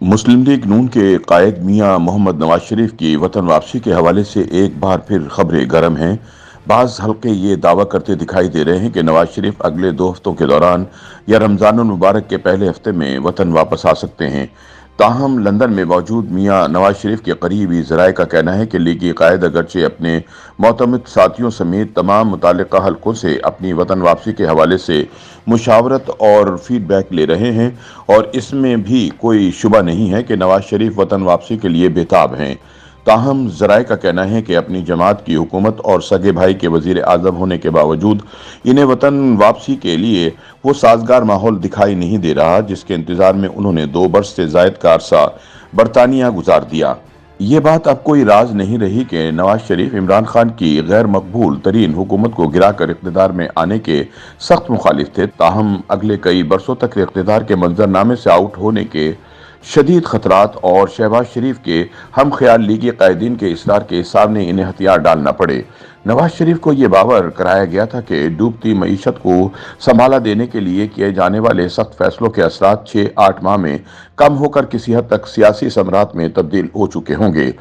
مسلم league نون کے قائد میاں محمد نواز شریف کی وطن واپسی کے حوالے سے ایک بار پھر خبریں گرم ہیں۔ بعض حلقے یہ دعویٰ کرتے دکھائی دے رہے ہیں کہ نواز شریف اگلے 2 ہفتوں کے دوران یا رمضان المبارک کے پہلے ہفتے میں وطن واپس آ سکتے ہیں۔ تاہم لندن میں موجود میاں نواز شریف کے قریبی ذرائع کا کہنا ہے کہ لیگی قائد اگرچہ اپنے معتمد ساتھیوں سمیت تمام متعلقہ حلقوں سے اپنی وطن واپسی کے حوالے سے مشاورت اور فیڈ بیک لے رہے ہیں، اور اس میں بھی کوئی شبہ نہیں ہے کہ نواز شریف وطن واپسی کے لیے بےتاب ہیں۔ تاہم ذرائع کا کہنا ہے کہ اپنی جماعت کی حکومت اور سگے بھائی کے وزیر اعظم ہونے کے باوجود انہیں وطن واپسی کے لیے وہ سازگار ماحول دکھائی نہیں دے رہا جس کے انتظار میں انہوں نے 2 برس سے زائد کا عرصہ برطانیہ گزار دیا۔ یہ بات اب کوئی راز نہیں رہی کہ نواز شریف عمران خان کی غیر مقبول ترین حکومت کو گرا کر اقتدار میں آنے کے سخت مخالف تھے، تاہم اگلے کئی برسوں تک اقتدار کے منظرنامے سے آؤٹ ہونے کے شدید خطرات اور شہباز شریف کے ہم خیال لیگی قائدین کے اصرار کے سامنے انہیں ہتھیار ڈالنا پڑے۔ نواز شریف کو یہ باور کرایا گیا تھا کہ ڈوبتی معیشت کو سنبھالا دینے کے لیے کیے جانے والے سخت فیصلوں کے اثرات 6-8 ماہ میں کم ہو کر کسی حد تک سیاسی ثمرات میں تبدیل ہو چکے ہوں گے،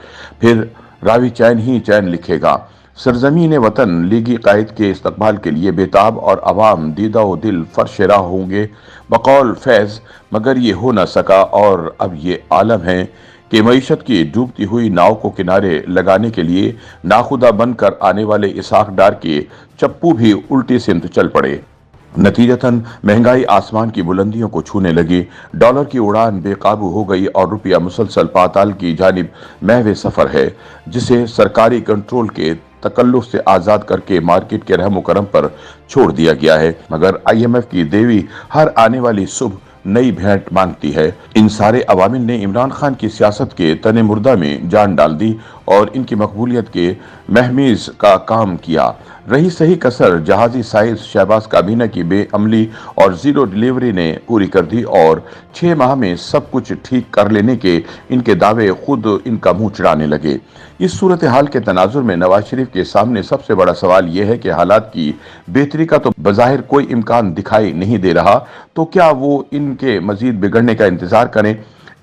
پھر راوی چین ہی چین لکھے گا۔ سرزمین وطن لیگی قائد کے استقبال کے لیے بےتاب اور عوام دیدہ و دل فرش راہ ہوں گے بقول فیض، مگر یہ ہو نہ سکا، اور اب یہ عالم ہے کہ معیشت کی ڈوبتی ہوئی ناؤ کو کنارے لگانے کے لیے ناخدا بن کر آنے والے اسحاق ڈار کے چپو بھی الٹی سمت چل پڑے۔ نتیجتاً مہنگائی آسمان کی بلندیوں کو چھونے لگی، ڈالر کی اڑان بے قابو ہو گئی اور روپیہ مسلسل پاتال کی جانب محو سفر ہے، جسے سرکاری کنٹرول کے تکلف سے آزاد کر کے مارکیٹ کے رحم و کرم پر چھوڑ دیا گیا ہے۔ مگر IMF کی دیوی ہر آنے والی صبح نئی بھیٹ مانگتی ہے۔ ان سارے عوامل نے عمران خان کی سیاست کے تن مردہ میں جان ڈال دی اور ان کی مقبولیت کے مہمیز کا کام کیا۔ رہی صحیح کسر جہازی سائز شہباز کابینہ کی بے عملی اور زیرو ڈیلیوری نے پوری کر دی، اور 6 ماہ میں سب کچھ ٹھیک کر لینے کے ان کے دعوے خود ان کا منہ چڑھانے لگے۔ اس صورتحال کے تناظر میں نواز شریف کے سامنے سب سے بڑا سوال یہ ہے کہ حالات کی بہتری کا تو بظاہر کوئی امکان دکھائی نہیں دے رہا، تو کیا وہ ان کے مزید بگڑنے کا انتظار کریں؟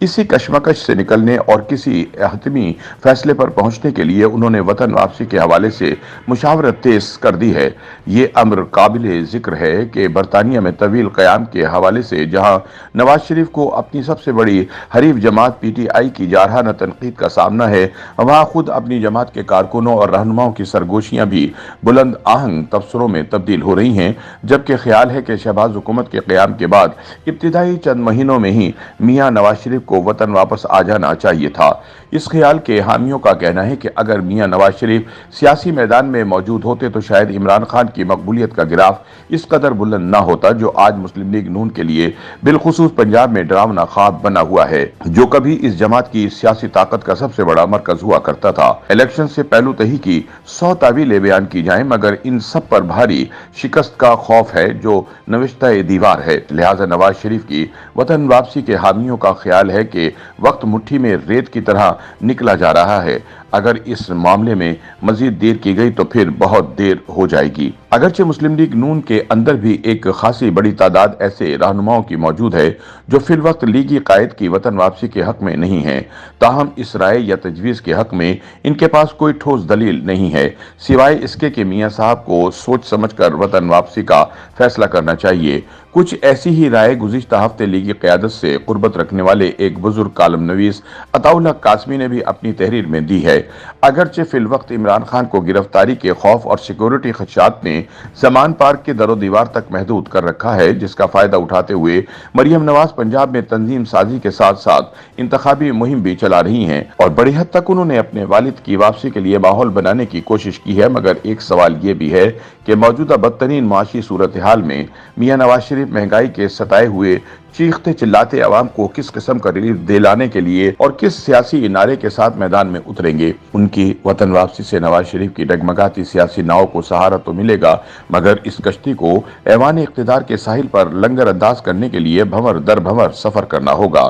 اسی کشمکش سے نکلنے اور کسی حتمی فیصلے پر پہنچنے کے لیے انہوں نے وطن واپسی کے حوالے سے مشاورت تیز کر دی ہے۔ یہ امر قابل ذکر ہے کہ برطانیہ میں طویل قیام کے حوالے سے جہاں نواز شریف کو اپنی سب سے بڑی حریف جماعت PTI کی جارحانہ تنقید کا سامنا ہے، وہاں خود اپنی جماعت کے کارکنوں اور رہنماؤں کی سرگوشیاں بھی بلند آہنگ تبصروں میں تبدیل ہو رہی ہیں، جبکہ خیال ہے کہ شہباز حکومت کے قیام کے بعد ابتدائی چند مہینوں میں ہی میاں نواز شریف کو وطن واپس آ جانا چاہیے تھا۔ اس خیال کے حامیوں کا کہنا ہے کہ اگر میاں نواز شریف سیاسی میدان میں موجود ہوتے تو شاید عمران خان کی مقبولیت کا گراف اس قدر بلند نہ ہوتا جو آج مسلم لیگ نون کے لیے بالخصوص پنجاب میں ڈراونا خواب بنا ہوا ہے، جو کبھی اس جماعت کی سیاسی طاقت کا سب سے بڑا مرکز ہوا کرتا تھا۔ الیکشن سے پہلو تہی کی 100 تعویلیں بیان کی جائیں، مگر ان سب پر بھاری شکست کا خوف ہے جو نوشتہ دیوار ہے۔ لہٰذا نواز شریف کی وطن واپسی کے حامیوں کا خیال ہے کہ وقت مٹھی میں ریت کی طرح نکلا جا رہا ہے۔ اگر اس معاملے میں مزید دیر کی گئی تو پھر بہت دیر ہو جائے گی۔ اگرچہ مسلم لیگ نون کے اندر بھی ایک خاصی بڑی تعداد ایسے رہنماؤں کی موجود ہے جو فی الوقت لیگی قائد کی وطن واپسی کے حق میں نہیں ہیں، تاہم اس رائے یا تجویز کے حق میں ان کے پاس کوئی ٹھوس دلیل نہیں ہے، سوائے اس کے کہ میاں صاحب کو سوچ سمجھ کر وطن واپسی کا فیصلہ کرنا چاہیے۔ کچھ ایسی ہی رائے گزشتہ ہفتے لیگی قیادت سے قربت رکھنے والے ایک بزرگ کالم نویس عطاء اللہ قاسمی نے بھی اپنی تحریر میں دی ہے۔ اگرچہ فی الوقت عمران خان کو گرفتاری کے خوف اور سیکورٹی خدشات نے زمان پارک کے در و دیوار تک محدود کر رکھا ہے، جس کا فائدہ اٹھاتے ہوئے مریم نواز پنجاب میں تنظیم سازی کے ساتھ ساتھ انتخابی مہم بھی چلا رہی ہیں، اور بڑی حد تک انہوں نے اپنے والد کی واپسی کے لیے ماحول بنانے کی کوشش کی ہے۔ مگر ایک سوال یہ بھی ہے کہ موجودہ بدترین معاشی صورتحال میں میاں نواز شریف مہنگائی کے ستائے ہوئے چیختے چلاتے عوام کو کس قسم کا ریلیف دلانے کے لیے اور کس سیاسی نعرے کے ساتھ میدان میں اتریں گے۔ ان کی وطن واپسی سے نواز شریف کی ڈگمگاتی سیاسی ناؤ کو سہارا تو ملے گا، مگر اس کشتی کو ایوان اقتدار کے ساحل پر لنگر انداز کرنے کے لیے بھنور در بھنور سفر کرنا ہوگا۔